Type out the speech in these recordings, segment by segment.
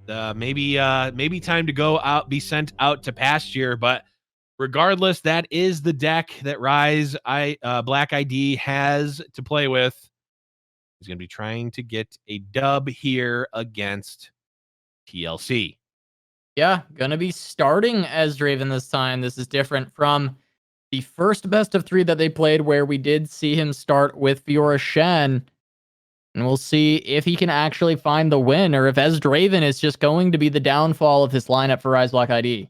Maybe time to go out, be sent out to pasture. But regardless, that is the deck that Black ID has to play with. He's going to be trying to get a dub here against TLC. Yeah, going to be starting as Draven this time. This is different from the first best of 3 that they played, where we did see him start with Fiora Shen. And we'll see if he can actually find the win, or if Draven is just going to be the downfall of this lineup for Riseblackid.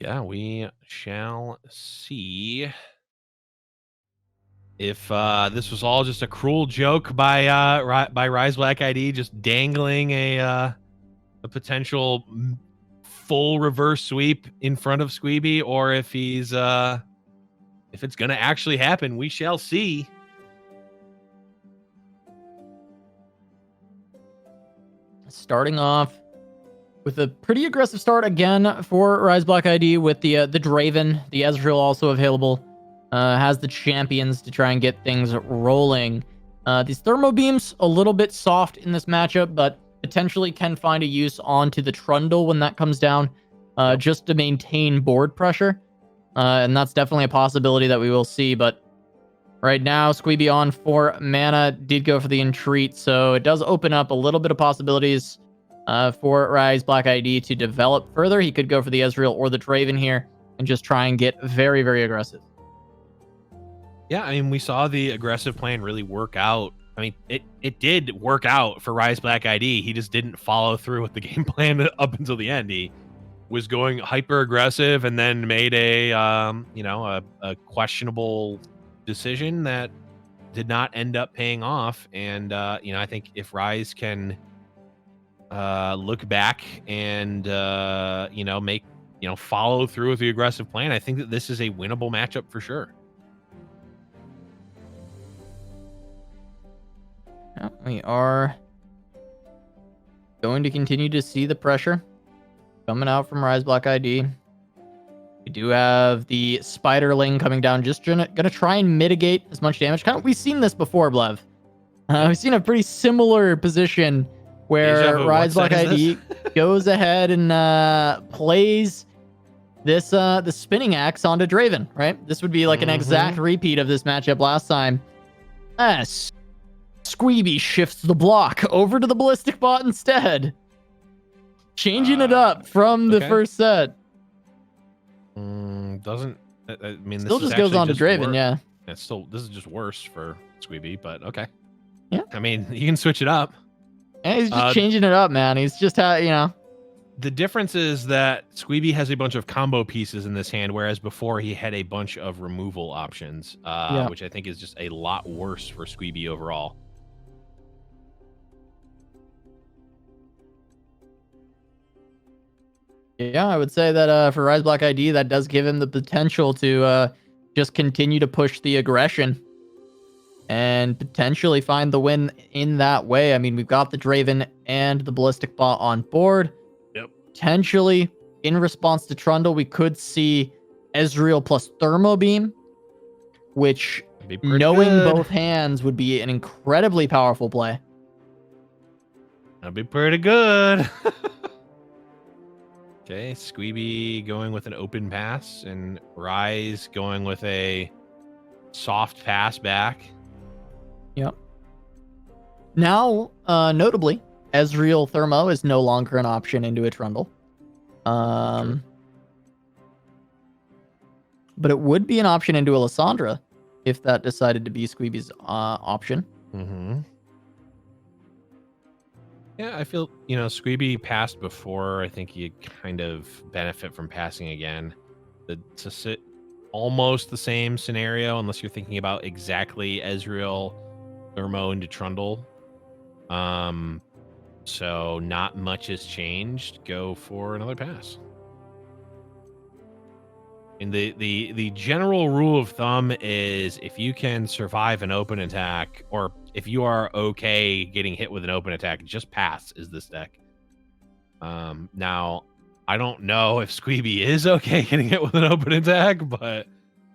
Yeah, we shall see. If this was all just a cruel joke by Riseblackid, just dangling a potential full reverse sweep in front of Sqweeby, or if he's if it's gonna actually happen, we shall see. Starting off with a pretty aggressive start again for Riseblackid with the Draven, the Ezreal also available. Has the champions to try and get things rolling. These Thermo Beams, a little bit soft in this matchup, but potentially can find a use onto the Trundle when that comes down, just to maintain board pressure. And that's definitely a possibility that we will see. But right now, Sqweeby on 4 mana, did go for the Entreat, so it does open up a little bit of possibilities for Riseblackid to develop further. He could go for the Ezreal or the Draven here and just try and get very, very aggressive. Yeah, I mean, we saw the aggressive plan really work out. I mean, it did work out for Riseblackid. He just didn't follow through with the game plan up until the end. He was going hyper aggressive and then made a questionable decision that did not end up paying off. And I think if Rise can look back and follow through with the aggressive plan, I think that this is a winnable matchup for sure. We are going to continue to see the pressure coming out from Riseblackid. We do have the Spiderling coming down, just gonna try and mitigate as much damage. We've seen this before, Blev. We've seen a pretty similar position where Riseblackid goes ahead and plays this the spinning axe onto Draven, right? This would be like an exact repeat of this matchup last time. Sqweeby shifts the block over to the Ballistic Bot instead. Changing it up from the first set. Doesn't... I mean, still just goes on to Draven, yeah. It's still... This is just worse for Sqweeby, but okay. Yeah. I mean, you can switch it up. Yeah, he's just changing it up, man. He's just, The difference is that Sqweeby has a bunch of combo pieces in this hand, whereas before he had a bunch of removal options, which I think is just a lot worse for Sqweeby overall. Yeah, I would say that for Riseblackid, that does give him the potential to just continue to push the aggression and potentially find the win in that way. I mean, we've got the Draven and the Ballistic Bot on board. Yep. Potentially, in response to Trundle, we could see Ezreal plus Thermo Beam, which, knowing both hands, would be an incredibly powerful play. That'd be pretty good. Okay, Sqweeby going with an open pass, and Rise going with a soft pass back. Yep. Now, notably, Ezreal Thermo is no longer an option into a Trundle. But it would be an option into a Lissandra if that decided to be Sqweeby's option. Yeah, I feel, Sqweeby passed before. I think you kind of benefit from passing again. To sit almost the same scenario, unless you're thinking about exactly Ezreal, Thermo into Trundle. So not much has changed. Go for another pass. And the general rule of thumb is if you can survive an open attack, or if you are okay getting hit with an open attack, just pass is this deck. Now, I don't know if Sqweeby is okay getting hit with an open attack, but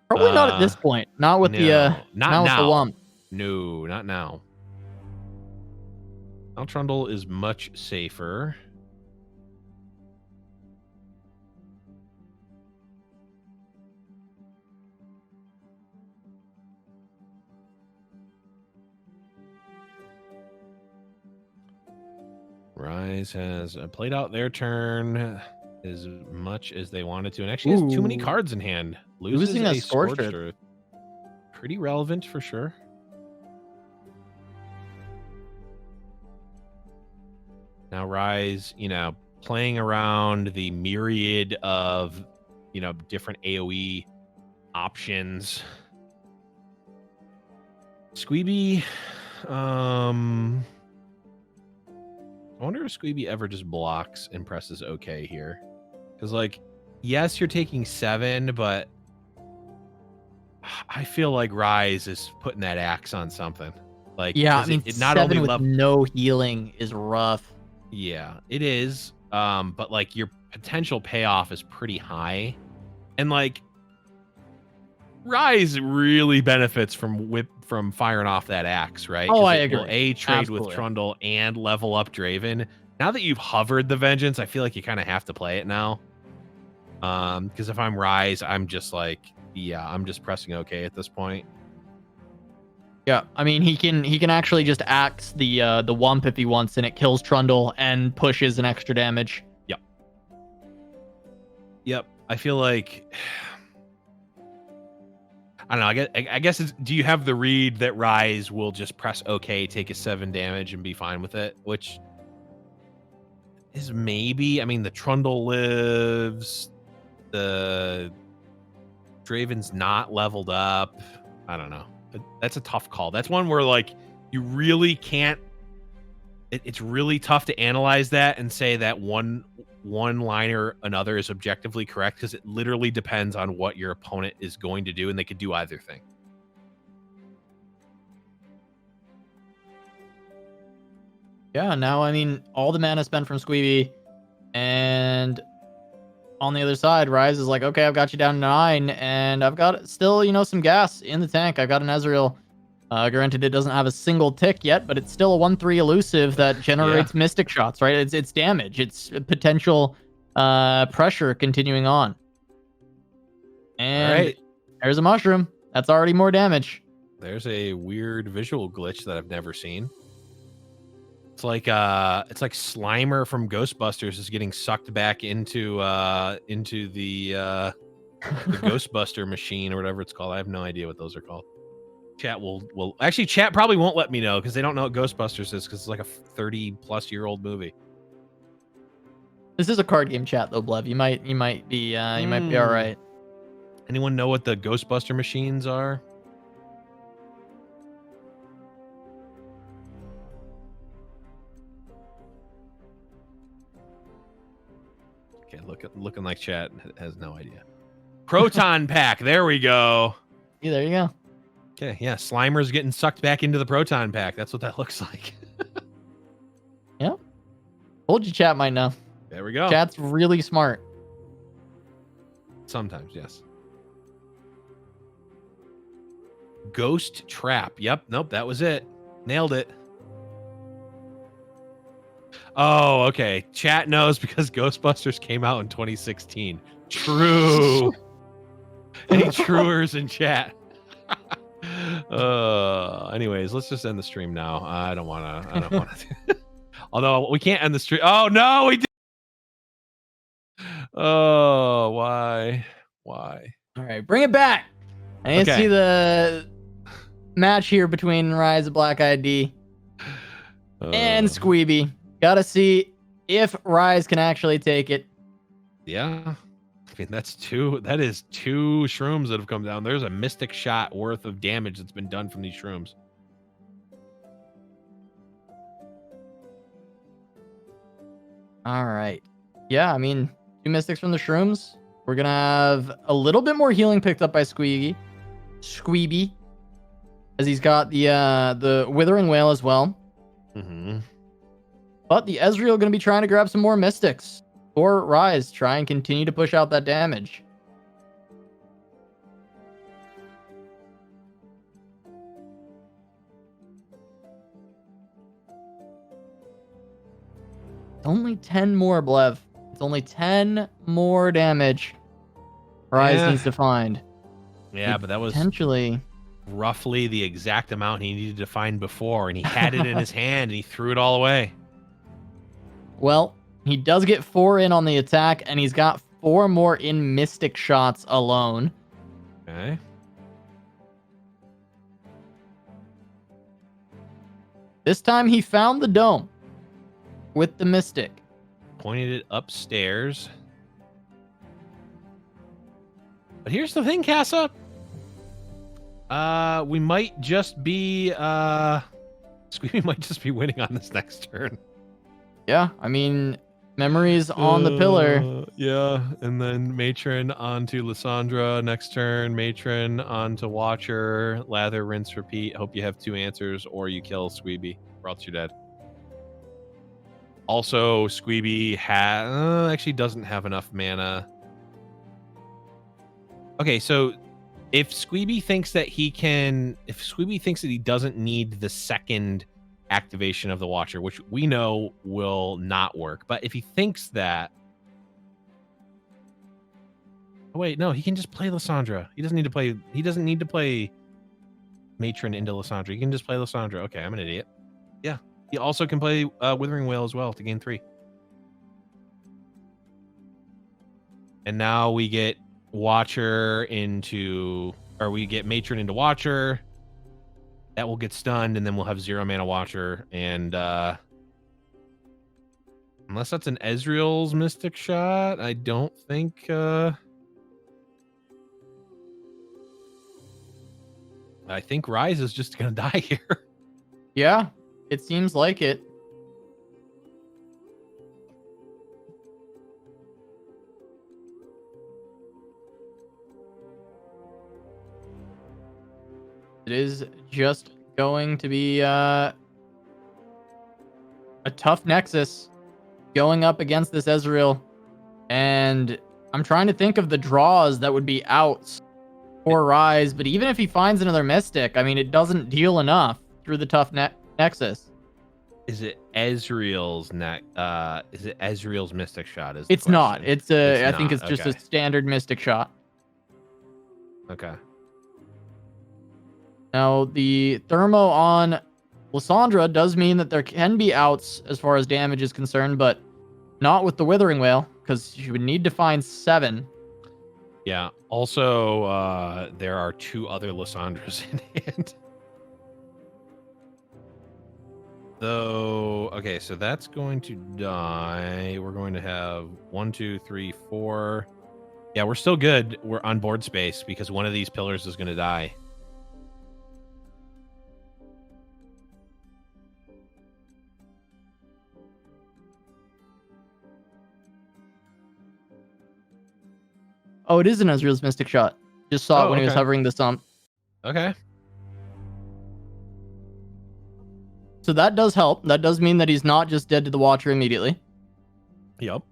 probably not at this point. Not with no, not with the Wump. No, not now. Now Trundle is much safer. Rise has played out their turn as much as they wanted to, and actually has too many cards in hand. Losing a Scorched Earth. Pretty relevant for sure. Now Rise, playing around the myriad of, different AoE options. Sqweeby, I wonder if Sqweeby ever just blocks and presses OK here. Because, yes, you're taking 7, but I feel like Rise is putting that axe on something. Yeah, I mean, it not 7 only with no healing is rough. Yeah, it is. But, your potential payoff is pretty high. And, Rise really benefits from firing off that axe, right? Oh, I agree. Will trade with Trundle and level up Draven. Now that you've hovered the Vengeance, I feel like you kind of have to play it now. Because if I'm Rise, I'm just I'm just pressing OK at this point. Yeah, I mean he can actually just axe the Wump if he wants, and it kills Trundle and pushes an extra damage. Yep. I feel like I don't know. I guess do you have the read that Rise will just press OK, take a 7 damage, and be fine with it? Which is maybe. I mean, the Trundle lives. The Draven's not leveled up. I don't know. That's a tough call. That's one where you really can't. It's really tough to analyze that and say that one line or another is objectively correct, because it literally depends on what your opponent is going to do, and they could do either thing. Yeah, now I mean all the mana spent from Sqweeby, and on the other side, Rise is like, okay, I've got you down to 9, and I've got still some gas in the tank. I've got an Ezreal. Granted, it doesn't have a single tick yet, but it's still a 1/3 elusive that generates Mystic Shots, right? It's damage. It's potential pressure continuing on. And there's a mushroom. That's already more damage. There's a weird visual glitch that I've never seen. It's like Slimer from Ghostbusters is getting sucked back into the Ghostbuster machine or whatever it's called. I have no idea what those are called. Chat will actually, chat probably won't let me know because they don't know what Ghostbusters is, because it's like a 30-plus-year-old movie. This is a card game chat though, Blev. You might be all right. Anyone know what the Ghostbuster machines are? Okay, looking like chat has no idea. Proton Pack. There we go. Yeah, there you go. Okay, yeah, Slimer's getting sucked back into the Proton Pack. That's what that looks like. Yeah. Told you chat might know. There we go. Chat's really smart. Sometimes, yes. Ghost Trap. Yep, nope, that was it. Nailed it. Oh, okay. Chat knows because Ghostbusters came out in 2016. True. Any truers in chat? Anyways, let's just end the stream now. I don't want to. Although we can't end the stream. Oh no, we did. Oh, why? All right, bring it back. I need to see the match here between Riseblackid Decks and Sqweeby. Gotta see if Rise can actually take it. Yeah. I mean, that is two shrooms that have come down. There's a Mystic Shot worth of damage that's been done from these shrooms. All right. Yeah, I mean, 2 Mystics from the shrooms. We're gonna have a little bit more healing picked up by Sqweeby, as he's got the Withering Wail as well. Mm-hmm. But the Ezreal gonna be trying to grab some more Mystics for Rise, try and continue to push out that damage. Only 10 more, Blev. It's only 10 more damage Rise needs to find. Yeah, but that was potentially roughly the exact amount he needed to find before, and he had it in his hand, and he threw it all away. Well, he does get 4 in on the attack, and he's got 4 more in Mystic shots alone. Okay. This time he found the dome with the Mystic. Pointed it upstairs. But here's the thing, Casa. We might just be Sqweeby might just be winning on this next turn. Yeah, I mean, memories on the pillar. Yeah, and then Matron onto Lysandra next turn. Matron onto Watcher. Lather, rinse, repeat. Hope you have 2 answers, or you kill Sqweeby, or else you're dead. Also, Sqweeby actually doesn't have enough mana. Okay, so if Sqweeby thinks that he doesn't need the second activation of the Watcher, which we know will not work, but if he thinks that, oh wait, no, he can just play Lysandra. He doesn't need to play Matron into Lysandra. He can just play Lysandra. Okay, I'm an idiot. Yeah, he also can play Withering Wail as well to gain 3. And now we get Watcher into, or we get Matron into Watcher. That will get stunned, and then we'll have 0 mana Watcher. And unless that's an Ezreal's Mystic Shot, I don't think. I think Rise is just gonna die here. Yeah, it seems like it. It is just going to be a tough Nexus going up against this Ezreal. And I'm trying to think of the draws that would be outs for Rise. But even if he finds another Mystic, I mean, it doesn't deal enough through the tough Nexus. Is it Ezreal's Is it Ezreal's Mystic Shot? It's not. I think it's just a standard Mystic Shot. Okay. Now, the Thermo on Lysandra does mean that there can be outs as far as damage is concerned, but not with the Withering Wail, because you would need to find 7. Yeah. Also, there are 2 other Lysandras in hand. Though, okay, so that's going to die. We're going to have 1, 2, 3, 4. Yeah, we're still good. We're on board space because one of these pillars is going to die. Oh, it is an Ezreal's Mystic Shot. Just saw it when he was hovering the stump. Okay. So that does help. That does mean that he's not just dead to the Watcher immediately. Yep.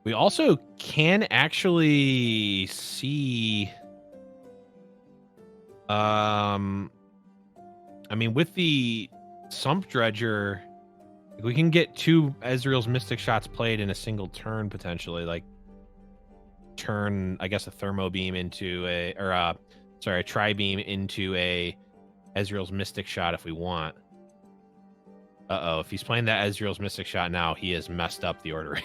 We also can actually see I mean, with the Sump Dredger, we can get 2 Ezreal's Mystic Shots played in a single turn, potentially. Like, turn, I guess, a Thermo Beam into a Tri-Beam into a Ezreal's Mystic Shot if we want. Uh-oh, if he's playing that Ezreal's Mystic Shot now, he has messed up the ordering.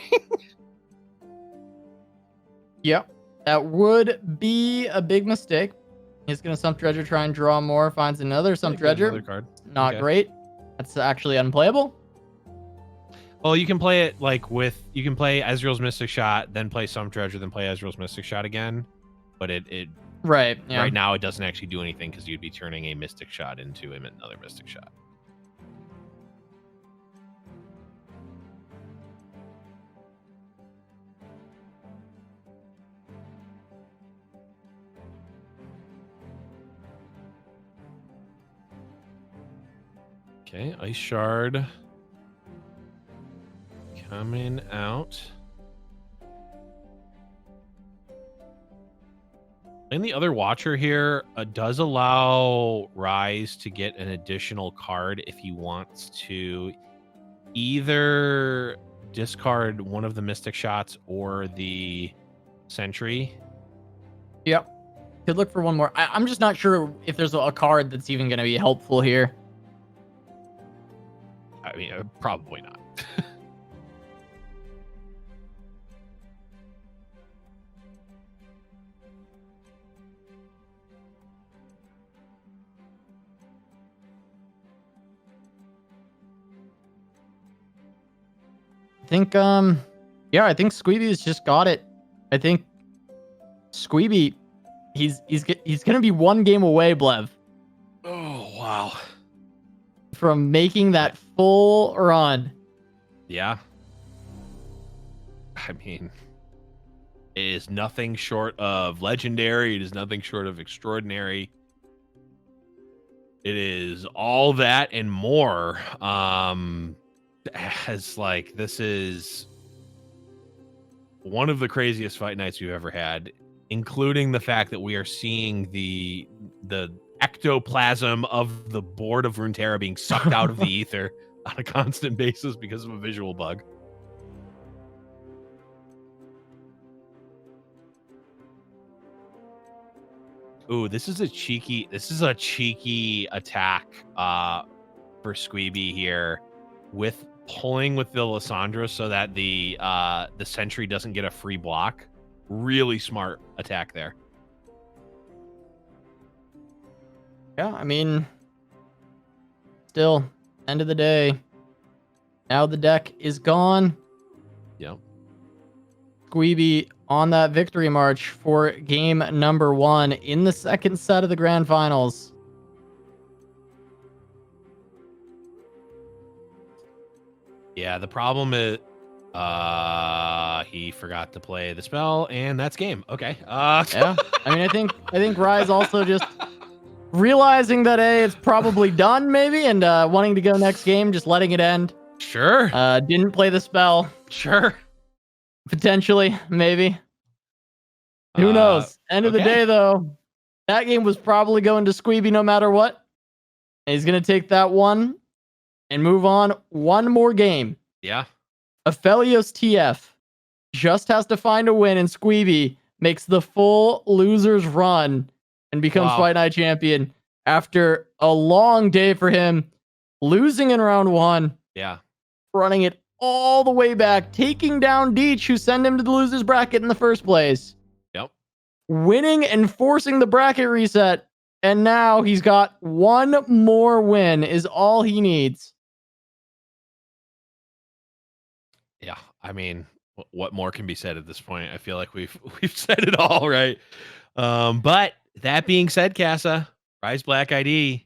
Yep, that would be a big mistake. He's going to Sump Dredger, try and draw more, finds another Sump Dredger. Another card. Not great. That's actually unplayable. Well, you can play it you can play Ezreal's Mystic Shot, then play Sump Dredger, then play Ezreal's Mystic Shot again. But right now it doesn't actually do anything because you'd be turning a Mystic Shot into another Mystic Shot. Okay, Ice Shard coming out. And the other watcher here does allow Rise to get an additional card if he wants to either discard one of the Mystic Shots or the Sentry. Yep. Could look for one more. I'm just not sure if there's a card that's even going to be helpful here. I mean, probably not. I think Sqweeby's just got it. I think Sqweeby, he's gonna be one game away, Blev. Oh wow! From making that full run. Yeah. I mean, it is nothing short of legendary. It is nothing short of extraordinary. It is all that and more. As like, this is one of the craziest fight nights we've ever had, including the fact that we are seeing the ectoplasm of the board of Runeterra being sucked out of the ether on a constant basis because of a visual bug. Ooh, this is a cheeky attack for Sqweeby here, with pulling with the Lysandra so that the Sentry doesn't get a free block. Really smart attack there. Yeah, I mean, still, end of the day, now the deck is gone. Yep. Sqweeby on that victory march for game number 1 in the second set of the grand finals. Yeah, the problem is he forgot to play the spell, and that's game. Okay. Yeah. I mean, I think Rise also just realizing that it's probably done maybe, and wanting to go next game, just letting it end. Sure. Didn't play the spell. Sure. Potentially, maybe. Who knows? End of the day, though, that game was probably going to Sqweeby no matter what. And he's going to take that one and move on one more game. Yeah. Aphelios TF just has to find a win, and Sqweeby makes the full losers run and becomes Fight Night champion after a long day for him, losing in round 1. Yeah. Running it all the way back, taking down Deech, who sent him to the losers bracket in the first place. Yep. Winning and forcing the bracket reset, and now he's got one more win is all he needs. Yeah, I mean, what more can be said at this point? I feel like we've said it all, right? But that being said, Casa, Riseblackid,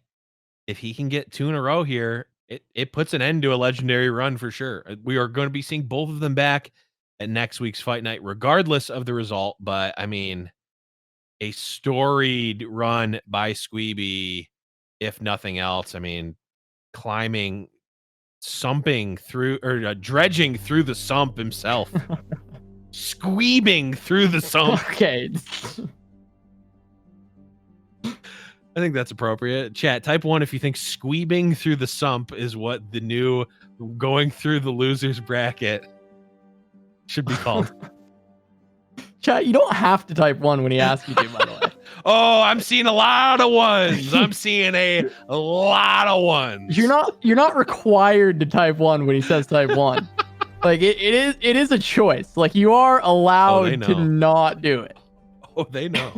if he can get 2 in a row here, it puts an end to a legendary run for sure. We are going to be seeing both of them back at next week's Fight Night, regardless of the result. But I mean, a storied run by Sqweeby, if nothing else. I mean, climbing, sumping through, or dredging through the sump himself, squeebing through the sump. Okay. I think that's appropriate. Chat, type 1 if you think squeebing through the sump is what the new going through the losers bracket should be called. Chat, you don't have to type 1 when he asks you to, by the way. Oh, I'm seeing a lot of ones. I'm seeing a lot of ones. You're not required to type 1 when he says type 1. Like it is a choice. Like you are allowed to not do it. Oh, they know.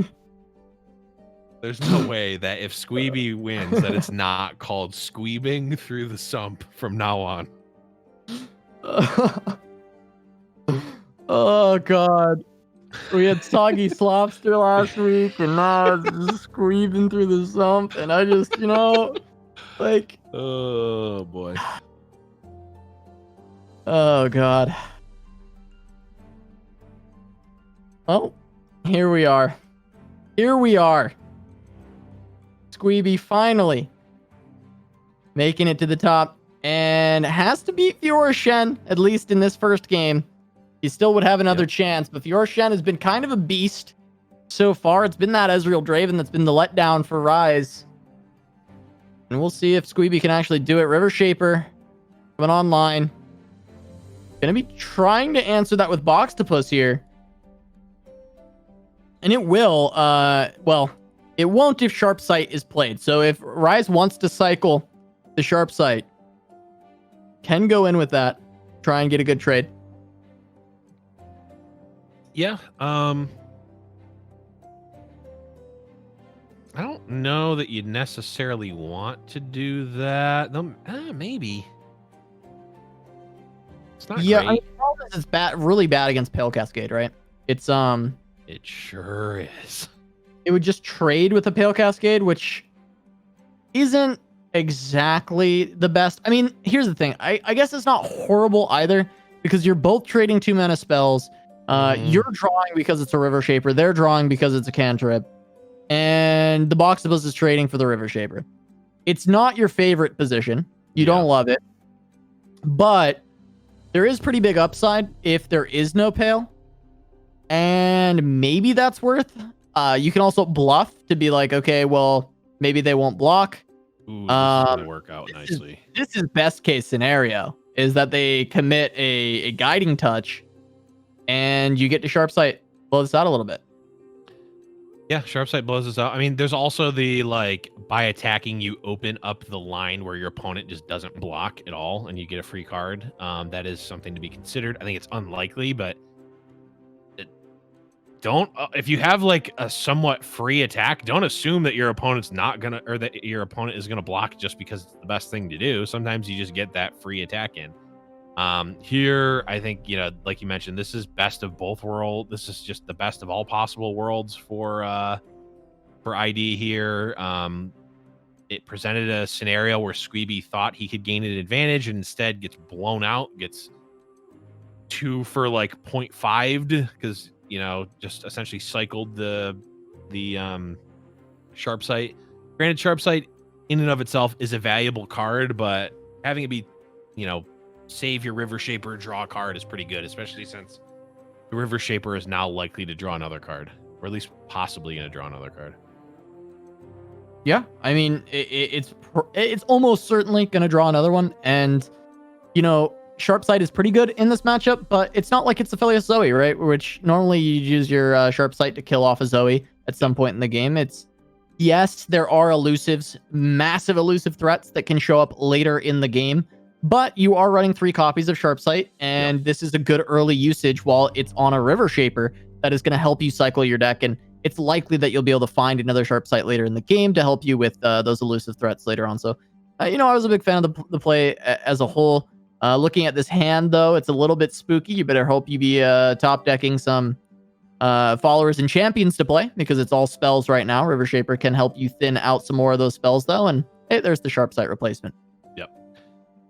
There's no way that if Sqweeby wins, that it's not called squeebing through the sump from now on. Oh God. We had soggy slopster last week, and now it's just squeebing through the sump, and I just, like... Oh, boy. Oh, God. Well, here we are. Here we are. Sqweeby finally making it to the top, and has to beat Fiora Shen, at least in this first game. He still would have another chance, but Fiora Shen has been kind of a beast so far, it's been that Ezreal Draven that's been the letdown for Rise. And we'll see if Sqweeby can actually do it. River Shaper coming online. Gonna be trying to answer that with Boxtopus here. And it will, well, it won't if Sharp Sight is played. So if Rise wants to cycle the Sharp Sight, can go in with that. Try and get a good trade. Yeah, I don't know that you necessarily want to do that. Maybe. It's not Yeah, great. I mean, the problem is it's bad, really bad against Pale Cascade, right? It's It sure is. it would just trade with the Pale Cascade, which isn't exactly the best. I mean, here's the thing. I guess it's not horrible either, because you're both trading 2-mana spells. You're drawing because it's a River Shaper. They're drawing because it's a cantrip. And the Boxtopus is trading for the River Shaper. It's not your favorite position. You don't love it. But there is pretty big upside if there is no Pale. And maybe that's worth. You can also bluff to be like, okay, well, maybe they won't block. Ooh, this is gonna work out nicely. This is best case scenario, is that they commit a guiding touch and you get to Sharp Sight, blow this out a little bit. Yeah, Sharp Sight blows us out. I mean, there's also the, like, by attacking, you open up the line where your opponent just doesn't block at all, and you get a free card. That is something to be considered. I think it's unlikely, but don't if you have like a somewhat free attack, don't assume that your opponent's not gonna, or that your opponent is gonna block just because it's the best thing to do. Sometimes you just get that free attack in. Here, I think, you know, like you mentioned, this is best of both worlds. This is just the best of all possible worlds for ID here. It presented a scenario where Sqweeby thought he could gain an advantage and instead gets blown out, gets 2 for like 0.5'd because, you know, just essentially cycled the Sharp Sight. Granted, Sharp Sight in and of itself is a valuable card, but having it be, you know, save your River Shaper, draw a card is pretty good, especially since the River Shaper is now likely to draw another card, or at least possibly going to draw another card. Yeah, I mean, it's almost certainly going to draw another one. And, you know, Sharp Sight is pretty good in this matchup, but it's not like it's Aphelios Zoe, right? Which normally you use your Sharp Sight to kill off a Zoe at some point in the game. It's, yes, there are elusives, massive elusive threats that can show up later in the game, but you are running 3 copies of Sharp Sight, and this is a good early usage while it's on a River Shaper that is going to help you cycle your deck, and it's likely that you'll be able to find another Sharp Sight later in the game to help you with those elusive threats later on. So, you know, I was a big fan of the play as a whole. Looking at this hand, though, it's a little bit spooky. You better hope you be top decking some followers and champions to play, because it's all spells right now. River Shaper can help you thin out some more of those spells, though, and hey, there's the Sharp Sight replacement.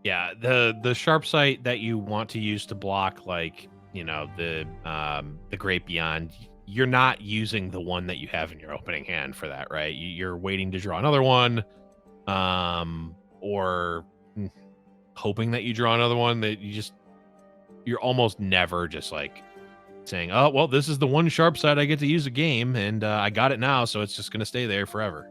Yeah, the Sharp Sight that you want to use to block, like, you know, the Great Beyond, you're not using the one that you have in your opening hand for that, right? You're waiting to draw another one, or hoping that you draw another one. That you're almost never just like saying, oh, well, this is the one Sharp Sight I get to use a game, and I got it now, so it's just going to stay there forever.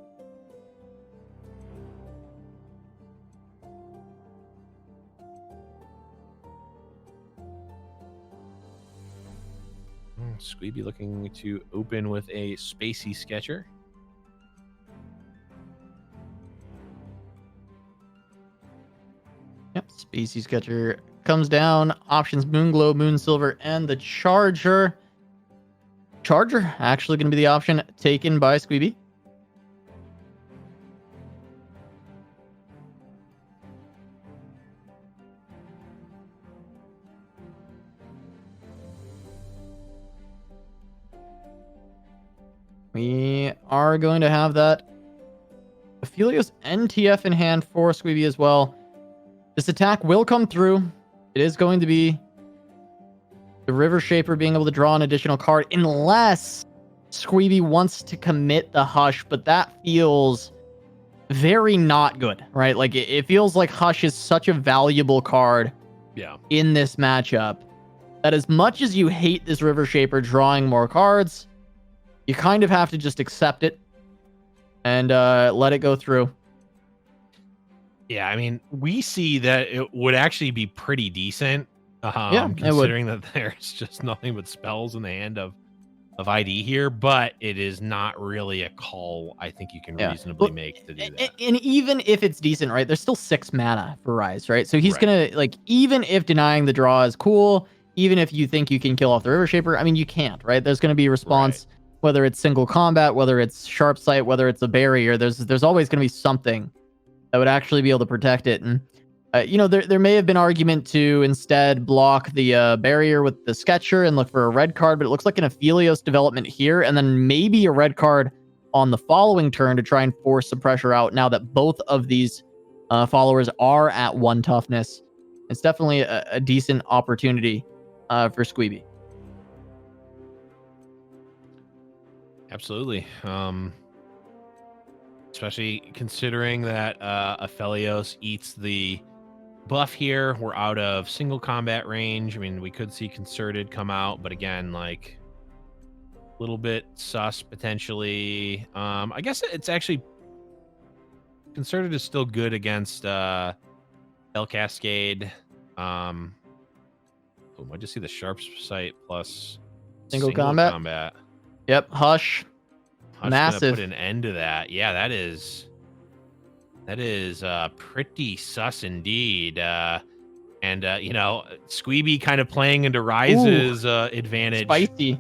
Sqweeby looking to open with a Spacey Sketcher. Yep, Spacey Sketcher comes down. Options: Moonglow, Moonsilver, and the Charger. Charger actually going to be the option taken by Sqweeby. We are going to have that Aphelios NTF in hand for Sqweeby as well. This attack will come through. It is going to be the River Shaper being able to draw an additional card, unless Sqweeby wants to commit the Hush, but that feels very not good, right? Like, it feels like Hush is such a valuable card in this matchup that as much as you hate this River Shaper drawing more cards, you kind of have to just accept it and let it go through. Yeah, I mean, we see that it would actually be pretty decent, Yeah, it would. considering that there's just nothing but spells in the hand of ID here, but it is not really a call I think you can reasonably make to do that. And even if it's decent, right, there's still 6 mana for Rise, right? So he's Right. gonna, like, even if denying the draw is cool, even if you think you can kill off the River Shaper, I mean, you can't, right? There's gonna be a response, whether it's single combat, whether it's sharp sight, whether it's a barrier. There's always gonna be something that would actually be able to protect it. And you know, there may have been argument to instead block the barrier with the Sketcher and look for a red card, but it looks like an Aphelios development here, and then maybe a red card on the following turn to try and force some pressure out now that both of these followers are at 1 toughness. It's definitely a decent opportunity for Sqweeby. Absolutely. Especially considering that Aphelios eats the buff here. We're out of single combat range. I mean, we could see Concerted come out, but again, like, a little bit sus potentially. I guess it's actually Concerted is still good against El Cascade. I just see the sharp sight plus Single combat. Yep, Hush. Hush Massive. gonna put an end to that. Yeah, that is pretty sus indeed. And you know, Sqweeby kind of playing into Rise's advantage. Spicy.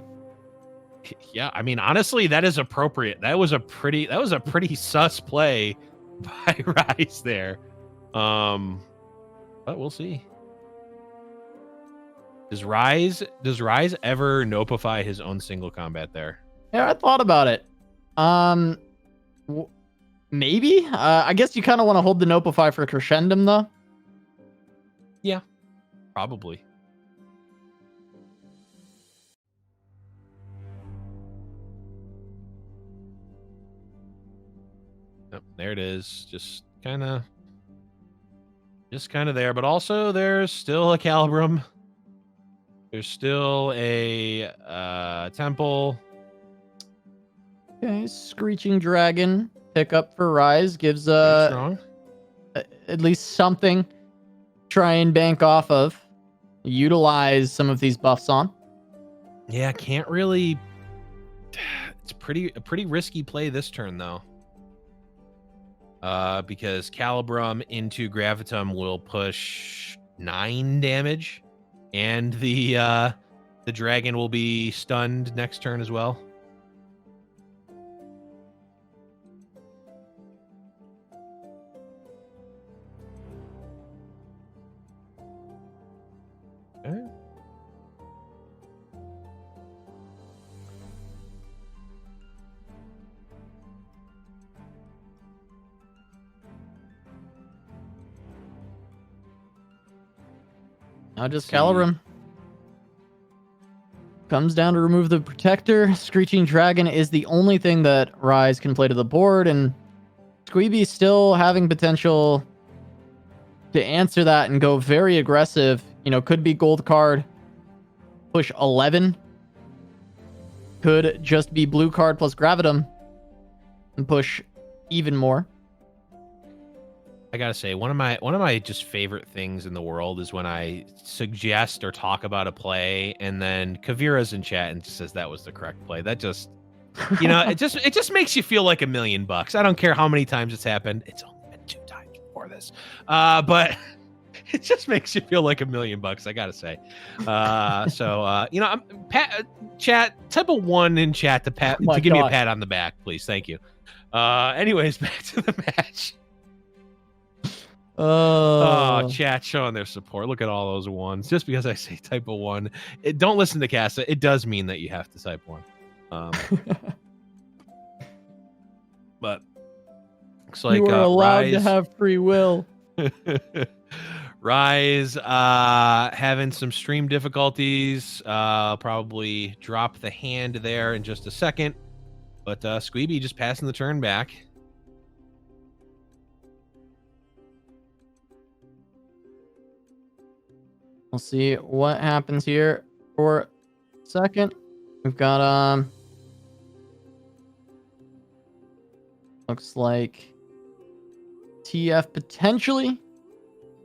Yeah, I mean, honestly, that is appropriate. That was a pretty sus play by Rise there. But we'll see. Does Rise ever notify his own single combat there? Yeah, I thought about it. Maybe. I guess you kind of want to hold the Nopify for Crescendum, though. Yeah, probably. Yep, there it is. Just kind of there, but also there's still a Calibrum. There's still a Temple. Okay, Screeching Dragon pickup for Rise gives at least something to try and bank off of. Utilize some of these buffs on. Yeah, can't really. It's a pretty risky play this turn though. Because Calibrum into Gravitum will push 9 damage, and the dragon will be stunned next turn as well. Okay. Now just Calibrum. Comes down to remove the Protector. Screeching Dragon is the only thing that Rise can play to the board, and Sqweeby still having potential to answer that and go very aggressive. You know, could be gold card, push 11. Could just be blue card plus Gravitum and push even more. I gotta say, one of my just favorite things in the world is when I suggest or talk about a play, and then Kavira's in chat and just says that was the correct play. That just, you know, it just makes you feel like $1 million. I don't care how many times it's happened. It's only been 2 times before this, but it just makes you feel like $1 million. I gotta say. So you know, chat type of 1 in chat to give me a pat on the back, please. Thank you. Anyways, back to the match. Oh, chat showing their support. Look at all those 1s. Just because I say type of 1, don't listen to Casa. It does mean that you have to type 1. But looks like you are allowed Rise, to have free will. Rise having some stream difficulties. Probably drop the hand there in just a second. But Sqweeby just passing the turn back. We'll see what happens here for a second. We've got Looks like TF potentially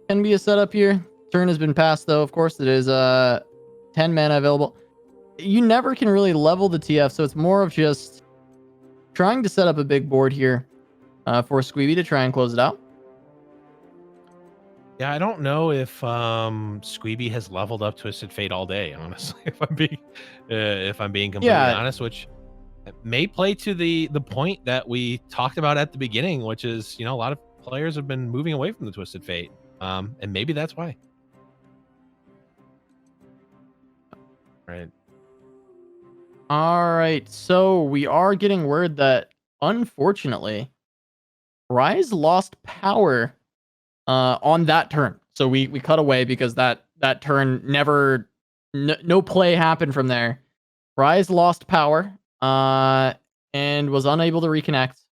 can be a setup here. Turn has been passed though. Of course, it is 10 mana available. You never can really level the TF, so it's more of just trying to set up a big board here for Sqweeby to try and close it out. Yeah, I don't know if Sqweeby has leveled up Twisted Fate all day, honestly, if I'm being completely honest, which may play to the point that we talked about at the beginning, which is, you know, a lot of players have been moving away from the Twisted Fate. And maybe that's why. Right. All right. So we are getting word that unfortunately Rise lost power on that turn. So we cut away because that turn never no play happened from there. Rise lost power and was unable to reconnect.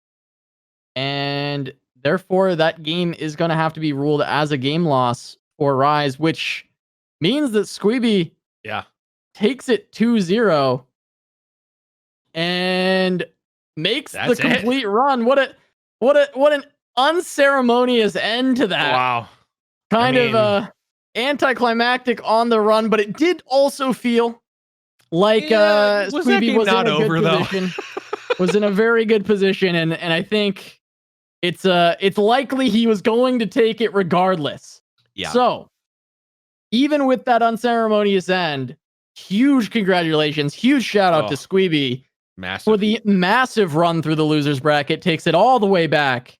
And therefore that game is going to have to be ruled as a game loss for Rise, which means that Sqweeby takes it 2-0 and makes the complete run. What an unceremonious end to that. Wow. Kind of anticlimactic on the run, but it did also feel like Sqweeby was in a good position. Was in a very good position, and I think it's likely he was going to take it regardless. Yeah. So even with that unceremonious end, huge congratulations, huge shout out to Sqweeby for the massive run through the losers bracket. Takes it all the way back,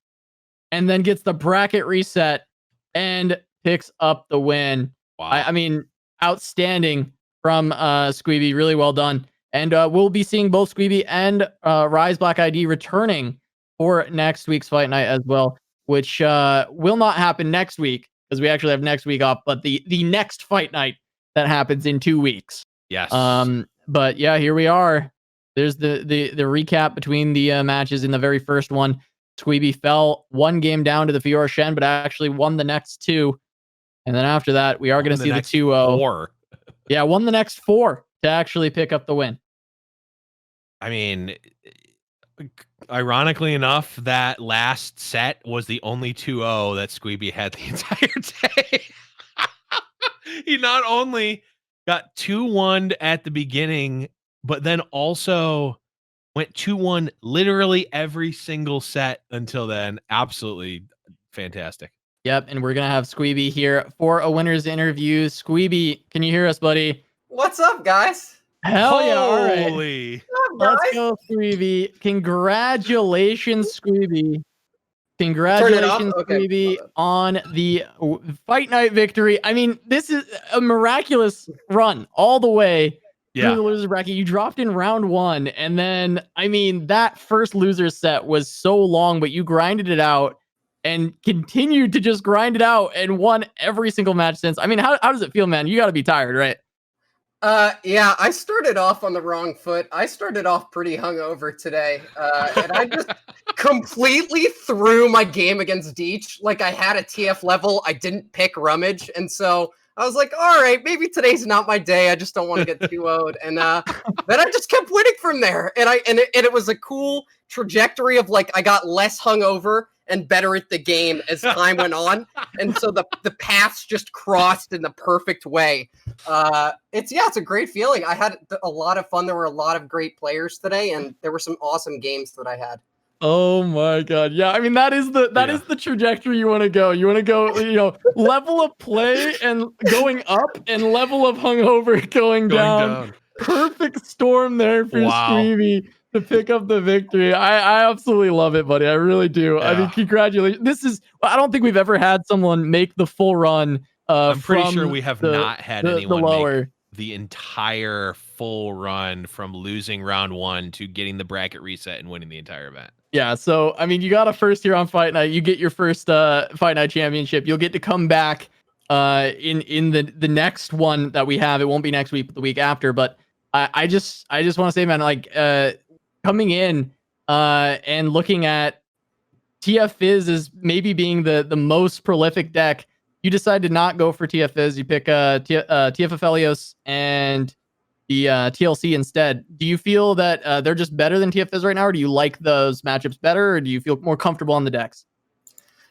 and then gets the bracket reset and picks up the win. Wow. I mean, outstanding from Sqweeby. Really well done. And we'll be seeing both Sqweeby and Riseblackid returning for next week's fight night as well, which will not happen next week because we actually have next week off, but the next fight night that happens in 2 weeks. Yes. But yeah, here we are. There's the recap between the matches. In the very first one, Sqweeby fell 1 game down to the Fiora Shen, but actually won the next 2. And then after that, we are going to see the 2-0. Yeah, won the next 4 to actually pick up the win. I mean, ironically enough, that last set was the only 2-0 that Sqweeby had the entire day. He not only got 2-1'd at the beginning, but then also went 2-1 literally every single set until then. Absolutely fantastic. Yep, and we're going to have Sqweeby here for a winner's interview. Sqweeby, can you hear us, buddy? What's up, guys? Hell yeah, all right. Holy. Let's go, Sqweeby. Congratulations, Sqweeby. Congratulations, Sqweeby, on the fight night victory. I mean, this is a miraculous run all the way through the loser bracket. You dropped in round 1, and then, I mean, that first loser set was so long, but you grinded it out and continued to just grind it out and won every single match since. I mean, how does it feel, man? You got to be tired, right? Yeah, I started off on the wrong foot. I started off pretty hungover today, and I just completely threw my game against Deech. Like, I had a TF level, I didn't pick Rummage, and so I was like, all right, maybe today's not my day. I just don't want to get 2-0'd. And then I just kept winning from there. And it was a cool trajectory of, like, I got less hungover and better at the game as time went on. And so the paths just crossed in the perfect way. It's a great feeling. I had a lot of fun. There were a lot of great players today, and there were some awesome games that I had. Oh my god. Yeah, I mean that is the trajectory you want to go. You want to go, level of play and going up and level of hungover going down. Perfect storm there for Sqweeby to pick up the victory. I absolutely love it, buddy. I really do. Yeah. I mean, congratulations. I don't think we've ever had someone make the full run. I'm pretty sure we have not had anyone make the entire full run from losing round 1 to getting the bracket reset and winning the entire event. Yeah, so I mean, you got a first here on Fight Night. You get your first Fight Night championship. You'll get to come back in the next one that we have. It won't be next week, but the week after. But I just want to say, man, like coming in and looking at TF Fizz as maybe being the most prolific deck. You decide to not go for TF Fizz. You pick TF Aphelios and the TLC instead. Do you feel that they're just better than TFIz right now, or do you like those matchups better, or do you feel more comfortable on the decks?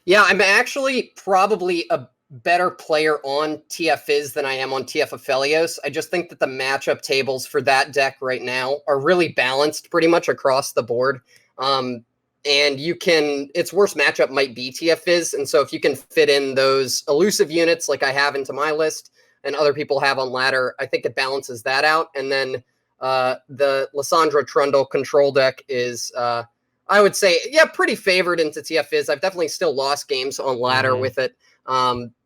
Yeah, I'm actually probably a better player on TFIz than I am on TF Aphelios. I just think that the matchup tables for that deck right now are really balanced pretty much across the board. And its worst matchup might be TFIz. And so if you can fit in those elusive units like I have into my list and other people have on ladder, I think it balances that out. And then the Lysandra Trundle control deck is, I would say, yeah, pretty favored into TFIz. I've definitely still lost games on ladder with it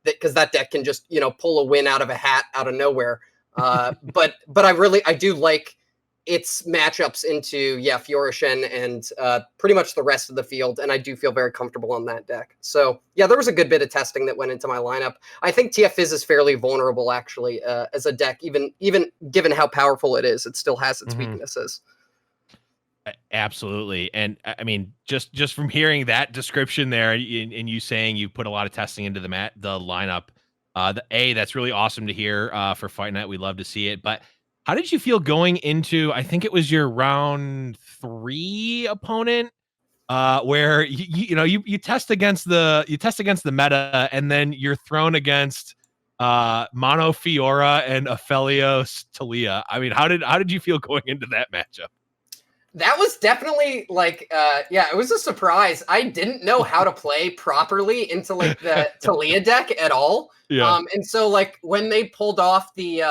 because that deck can just, pull a win out of a hat out of nowhere. But I do like its matchups into Fiorishen and pretty much the rest of the field, and I do feel very comfortable on that deck. So yeah, there was a good bit of testing that went into my lineup. I think TFIz is fairly vulnerable actually as a deck, even given how powerful it is. It still has its weaknesses. Absolutely. And I mean, just from hearing that description there, and you saying you put a lot of testing into the lineup, that's really awesome to hear for Fight Night. We love to see it. But how did you feel going into, I think it was your round 3 opponent, where you test against the meta, and then you're thrown against Mono Fiora and Aphelios Talia. I mean, how did you feel going into that matchup? That was definitely it was a surprise. I didn't know how to play properly into like the Talia deck at all. Yeah. And so like when they pulled off the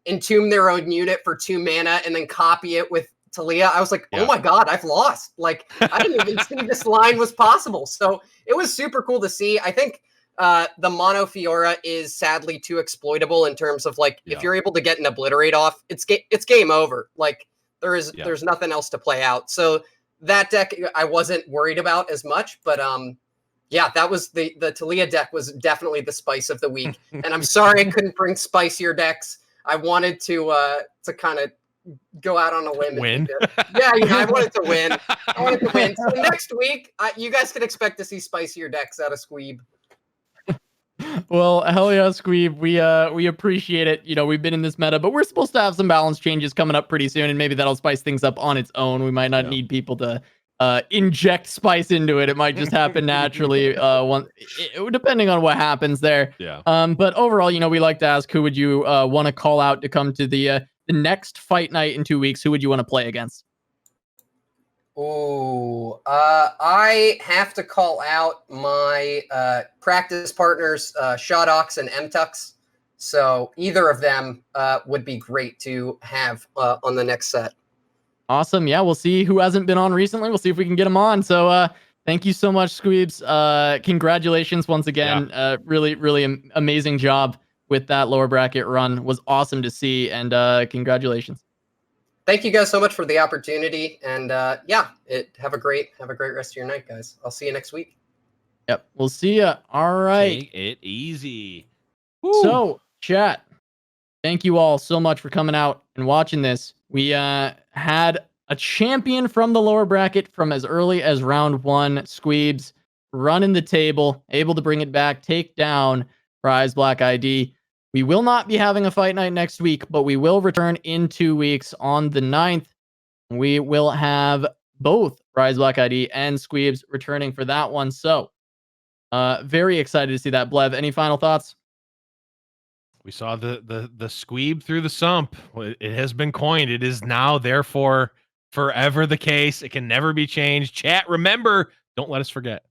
entomb their own unit for 2 mana and then copy it with Talia, I was like, oh my God, I've lost. Like I didn't even see this line was possible. So it was super cool to see. I think the Mono Fiora is sadly too exploitable in terms of like if you're able to get an obliterate off, it's game over. Like there's nothing else to play out. So that deck I wasn't worried about as much, but that was the Talia deck was definitely the spice of the week. And I'm sorry I couldn't bring spicier decks. I wanted to kind of go out on a limb. Win. I wanted to win. So next week, you guys can expect to see spicier decks out of Sqweeb. Well, hell yeah, Sqweeb. We appreciate it. We've been in this meta, but we're supposed to have some balance changes coming up pretty soon, and maybe that'll spice things up on its own. We might not need people to inject spice into it. It might just happen naturally, depending on what happens there. Yeah. But overall, we like to ask, who would you want to call out to come to the next fight night in 2 weeks? Who would you want to play against? Oh, I have to call out my practice partners, Shodox and Mtux. So either of them would be great to have on the next set. Awesome. Yeah, we'll see who hasn't been on recently. We'll see if we can get them on. So thank you so much, Sqweebs. Congratulations once again. Really, really amazing job with that lower bracket run. Was awesome to see, and congratulations. Thank you guys so much for the opportunity, and have a great rest of your night, guys. I'll see you next week. Yep, we'll see you. All right. Take it easy. Woo. So, chat, thank you all so much for coming out and watching this. We had a champion from the lower bracket from as early as round 1, Sqweebs, running the table, able to bring it back, take down Riseblackid. We will not be having a fight night next week, but we will return in 2 weeks on the 9th. We will have both Riseblackid and Sqweebs returning for that one. So, very excited to see that. Blev, any final thoughts? We saw the Sqweeb through the sump. It has been coined. It is now, therefore, forever the case. It can never be changed. Chat, remember, don't let us forget.